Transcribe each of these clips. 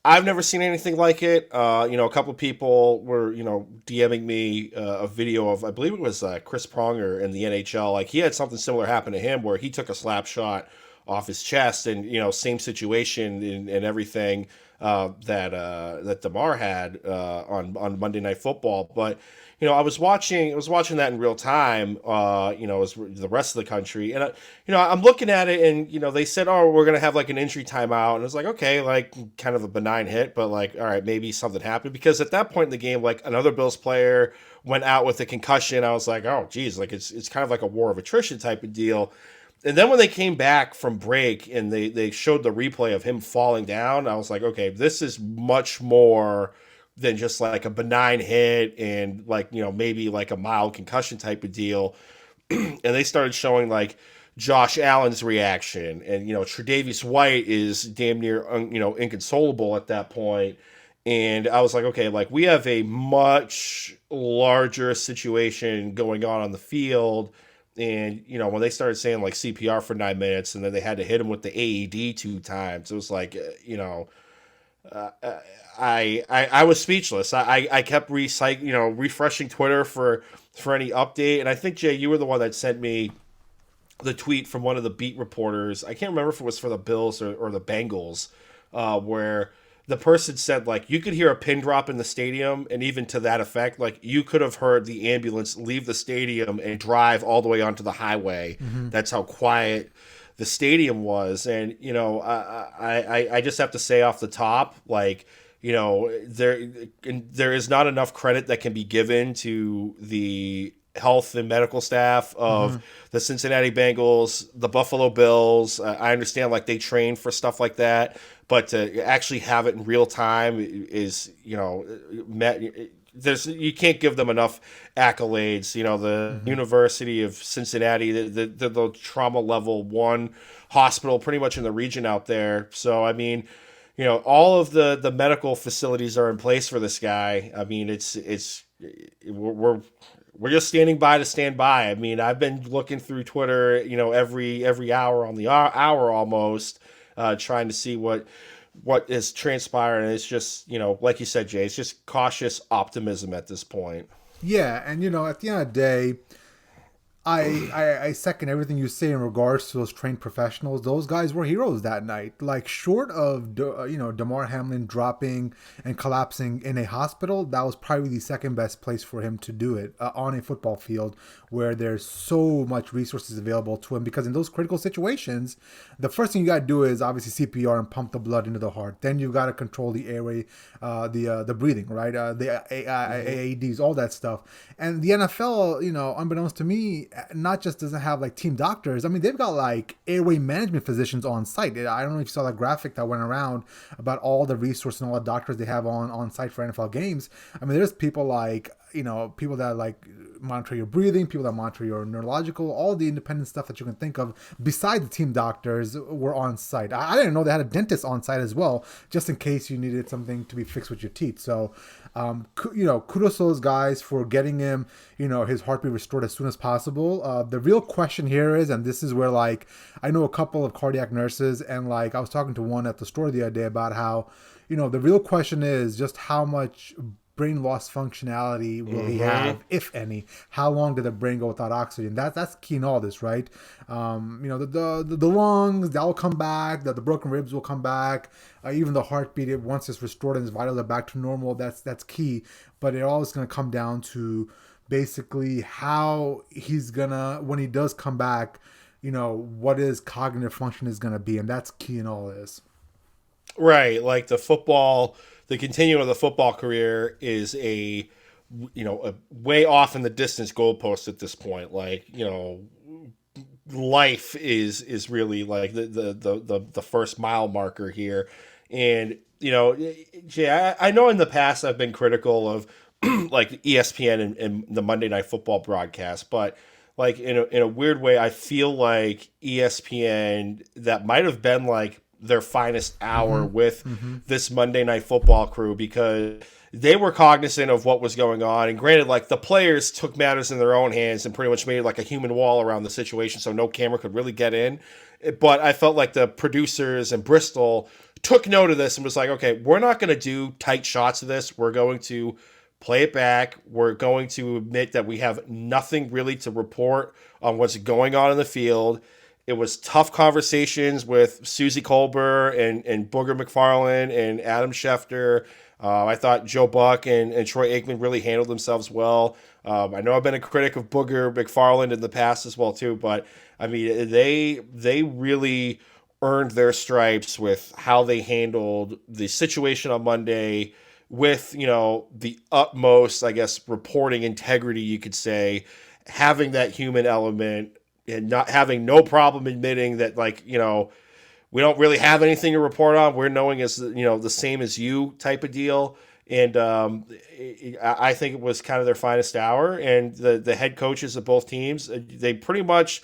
I've never seen anything like it. A couple of people were, DMing me a video of, I believe it was Chris Pronger in the NHL. Like he had something similar happen to him where he took a slap shot off his chest, and same situation and everything that Damar had on Monday Night Football. But I was watching that in real time. As the rest of the country, and I'm looking at it, and they said, "Oh, we're gonna have like an injury timeout," and it's like, okay, like kind of a benign hit, but like, all right, maybe something happened because at that point in the game, like another Bills player went out with a concussion. I was like, oh, geez, like it's kind of like a war of attrition type of deal. And then when they came back from break and they showed the replay of him falling down, I was like, okay, this is much more than just like a benign hit and like, maybe like a mild concussion type of deal. And they started showing like Josh Allen's reaction, and Tre'Davious White is damn near inconsolable at that point. And I was like, okay, like we have a much larger situation going on the field. And when they started saying like CPR for 9 minutes, and then they had to hit him with the AED 2 times, it was like, uh, I was speechless. I kept refreshing Twitter for any update, and I think Jay, you were the one that sent me the tweet from one of the beat reporters. I can't remember if it was for the Bills or the Bengals, where the person said like you could hear a pin drop in the stadium, and even to that effect, like you could have heard the ambulance leave the stadium and drive all the way onto the highway. Mm-hmm. That's how quiet the stadium was. And I just have to say off the top, like there is not enough credit that can be given to the health and medical staff Mm-hmm. of the Cincinnati Bengals, the Buffalo Bills. I understand like they train for stuff like that, but to actually have it in real time is, there's you can't give them enough accolades. The Mm-hmm. University of Cincinnati, the trauma level 1 hospital pretty much in the region out there. So I mean, all of the medical facilities are in place for this guy. I mean, we're just standing by to stand by. I mean, I've been looking through Twitter, every hour on the hour almost, trying to see what is transpiring. And it's just, like you said, Jay, it's just cautious optimism at this point. Yeah, and at the end of the day, I second everything you say in regards to those trained professionals. Those guys were heroes that night. Like short of Damar Hamlin dropping and collapsing in a hospital, that was probably the second best place for him to do it on a football field where there's so much resources available to him. Because in those critical situations, the first thing you got to do is obviously CPR and pump the blood into the heart. Then you got to control the airway, the breathing, right? The AADs, all that stuff. And the NFL, unbeknownst to me, not just doesn't have like team doctors. I mean, they've got like airway management physicians on site. I don't know if you saw that graphic that went around about all the resources and all the doctors they have on site for NFL games. I mean, there's people like, people that like monitor your breathing, people that monitor your neurological, all the independent stuff that you can think of besides the team doctors were on site. I didn't know they had a dentist on site as well, just in case you needed something to be fixed with your teeth. So, kudos to those guys for getting him, his heartbeat restored as soon as possible. The real question here is, and this is where like, I know a couple of cardiac nurses, and like I was talking to one at the store the other day about how, the real question is just how much brain loss functionality will he have, if any? How long did the brain go without oxygen? That's key in all this, right? The lungs, they'll come back. The broken ribs will come back. Even the heartbeat, once it's restored and his vitals are back to normal, that's key. But it all is going to come down to basically how he's gonna, when he does come back, what his cognitive function is going to be, and that's key in all this. Right, like the continuum of the football career is a way off in the distance goalpost at this point. Like, life is really like the first mile marker here. And Jay, I know in the past I've been critical of like ESPN and the Monday Night Football broadcast, but like in a weird way, I feel like ESPN, that might have been like their finest hour with this Monday Night Football crew, because they were cognizant of what was going on. And granted, like the players took matters in their own hands and pretty much made like a human wall around the situation so no camera could really get in. But I felt like the producers and Bristol took note of this and was like, okay, we're not going to do tight shots of this. We're going to play it back. We're going to admit that we have nothing really to report on what's going on in the field. It was tough conversations with Susie Colbert and Booger McFarland and Adam Schefter. I thought Joe Buck and Troy Aikman really handled themselves well. I know I've been a critic of Booger McFarland in the past as well too, but I mean they really earned their stripes with how they handled the situation on Monday with, the utmost, I guess, reporting integrity, you could say, having that human element and not having no problem admitting that, like, we don't really have anything to report on. We're knowing as, the same as you type of deal. And I think it was kind of their finest hour. And the head coaches of both teams, they pretty much,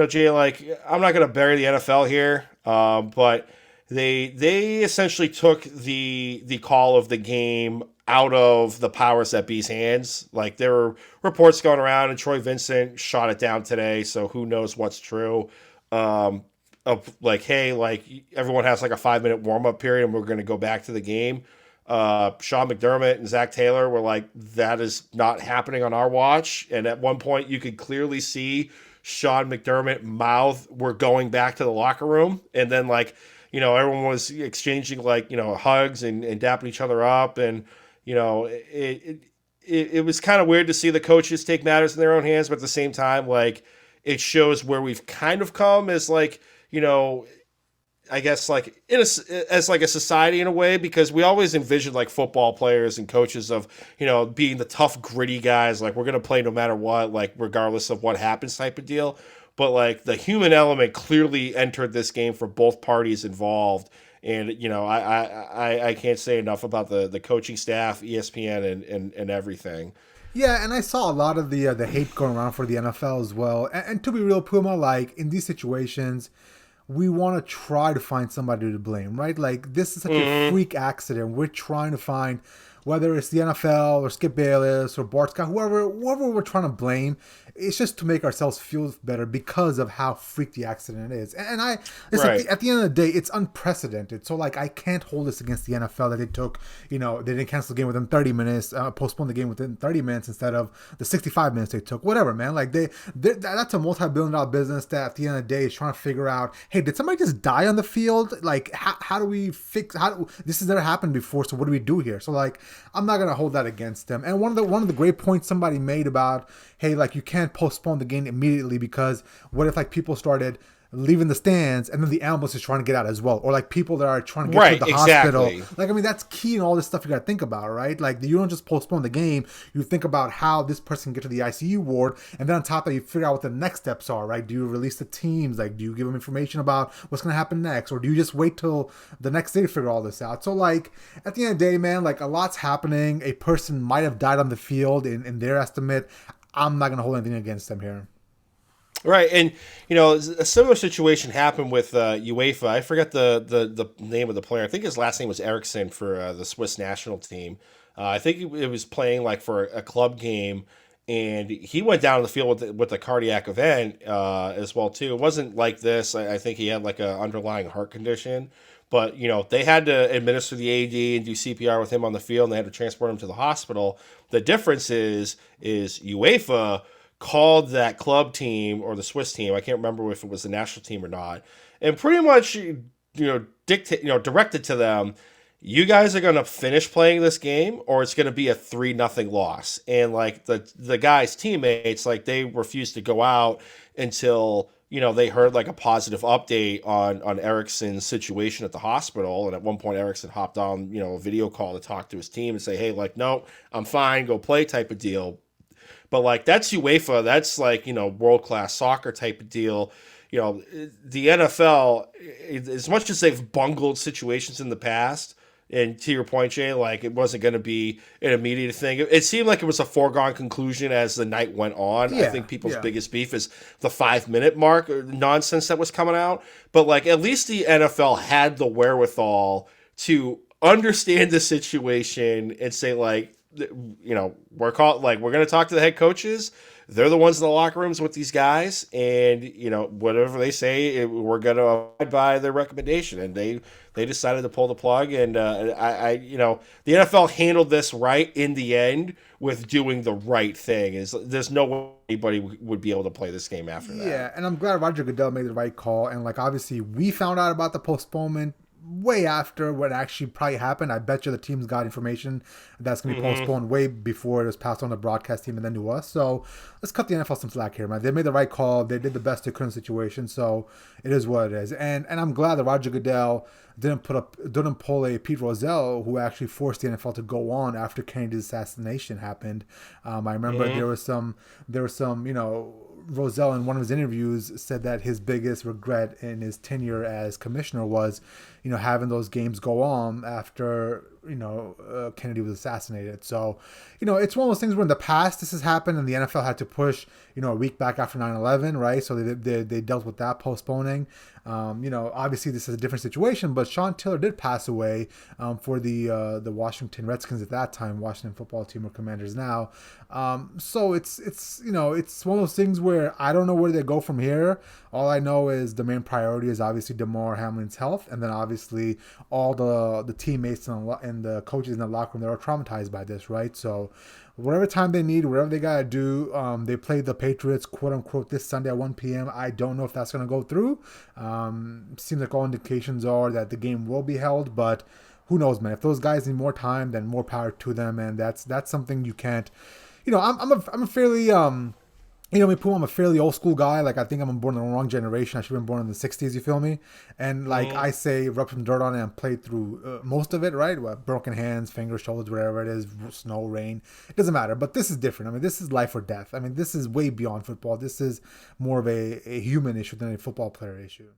Jay, like, I'm not going to bury the NFL here, but they essentially took the call of the game out of the powers that be's hands. Like, there were reports going around, and Troy Vincent shot it down today, so who knows what's true. Of like, hey, like, everyone has like a 5-minute warm-up period, and we're going to go back to the game. Sean McDermott and Zach Taylor were like, that is not happening on our watch. And at one point, you could clearly see Sean McDermott mouth, we're going back to the locker room. And then, like, everyone was exchanging, like, hugs and dapping each other up. And, it was kind of weird to see the coaches take matters in their own hands. But at the same time, like, it shows where we've kind of come as, like, I guess, like, as like a society in a way, because we always envisioned, like, football players and coaches of, being the tough, gritty guys, like, we're going to play no matter what, like, regardless of what happens type of deal. But, like, the human element clearly entered this game for both parties involved. And, I can't say enough about the coaching staff, ESPN, and everything. Yeah, and I saw a lot of the hate going around for the NFL as well. And to be real, Puma, like, in these situations, we want to try to find somebody to blame, right? Like, this is such a freak accident. We're trying to find, whether it's the NFL or Skip Bayless or Bart Scott, whoever we're trying to blame. It's just to make ourselves feel better because of how freak the accident is. And Right. at the end of the day, it's unprecedented. So, like, I can't hold this against the NFL that they took, they didn't cancel the game within 30 minutes, postpone the game within 30 minutes instead of the 65 minutes they took. Whatever, man. Like, that's a multi-billion-dollar business that at the end of the day is trying to figure out, hey, did somebody just die on the field? Like, how do we fix, this has never happened before, so what do we do here? So, like, I'm not going to hold that against them. And one of the great points somebody made about, hey, like, you can't postpone the game immediately because what if, like, people started leaving the stands and then the ambulance is trying to get out as well, or like people that are trying to get to the hospital. Like, I mean, that's key in all this stuff you got to think about, right? Like, you don't just postpone the game, you think about how this person can get to the ICU ward, and then on top of that, you figure out what the next steps are, right? Do you release the teams? Like, do you give them information about what's going to happen next, or do you just wait till the next day to figure all this out? So, like, at the end of the day, man, like, a lot's happening. A person might have died on the field in their estimate. I'm not going to hold anything against them here. Right, and a similar situation happened with UEFA. I forget the name of the player. I think his last name was Eriksson for the Swiss national team. I think it was playing like for a club game, and he went down the field with a cardiac event as well too. It wasn't like this. I think he had like an underlying heart condition, but they had to administer the AED and do CPR with him on the field, and they had to transport him to the hospital. The difference is UEFA called that club team or the Swiss team, I can't remember if it was the national team or not, and pretty much directed to them, you guys are going to finish playing this game or it's going to be a 3-0 loss. And like the guys' teammates, like, they refused to go out until they heard like a positive update on Eriksson's situation at the hospital. And at one point Eriksson hopped on a video call to talk to his team and say, hey, like, no, I'm fine, go play type of deal. But, like, that's UEFA. That's, like, world-class soccer type of deal. The NFL, as much as they've bungled situations in the past, and to your point, Jay, like, it wasn't going to be an immediate thing. It seemed like it was a foregone conclusion as the night went on. Yeah, I think people's biggest beef is the 5-minute mark nonsense that was coming out. But, like, at least the NFL had the wherewithal to understand the situation and say, like, we're going to talk to the head coaches. they're the ones in the locker rooms with these guys, and whatever they say, we're going to abide by their recommendation. And they decided to pull the plug, and the NFL handled this right in the end with doing the right thing. There's no way anybody would be able to play this game after that. Yeah, and I'm glad Roger Goodell made the right call. And like obviously we found out about the postponement way after what actually probably happened. I bet you the teams got information that's going to be postponed way before it was passed on to the broadcast team and then to us. So let's cut the NFL some slack here, man. They made the right call. They did the best they could in the situation. So it is what it is. And I'm glad that Roger Goodell didn't pull a Pete Rozelle, who actually forced the NFL to go on after Kennedy's assassination happened. I remember there was some, Rozelle in one of his interviews said that his biggest regret in his tenure as commissioner was, having those games go on after, Kennedy was assassinated. So, it's one of those things where in the past this has happened and the NFL had to push, a week back after 9/11, right? So they dealt with that postponing. Obviously this is a different situation, but Sean Taylor did pass away for the Washington Redskins at that time, Washington football team or Commanders now. So it's one of those things where I don't know where they go from here. All I know is the main priority is obviously Damar Hamlin's health, and then obviously all the teammates and the coaches in the locker room that are traumatized by this, right? So whatever time they need, whatever they got to do. They played the Patriots, quote unquote, this Sunday at 1 p.m. I don't know if that's going to go through. Seems like all indications are that the game will be held, but who knows, man? If those guys need more time, then more power to them, and that's something you can't. I'm a fairly I'm a fairly old school guy. Like, I think I'm born in the wrong generation. I should have been born in the 60s, you feel me? And like I say, rub some dirt on it and played through most of it, right? Broken hands, fingers, shoulders, whatever it is, snow, rain. It doesn't matter. But this is different. I mean, this is life or death. I mean, this is way beyond football. This is more of a human issue than a football player issue.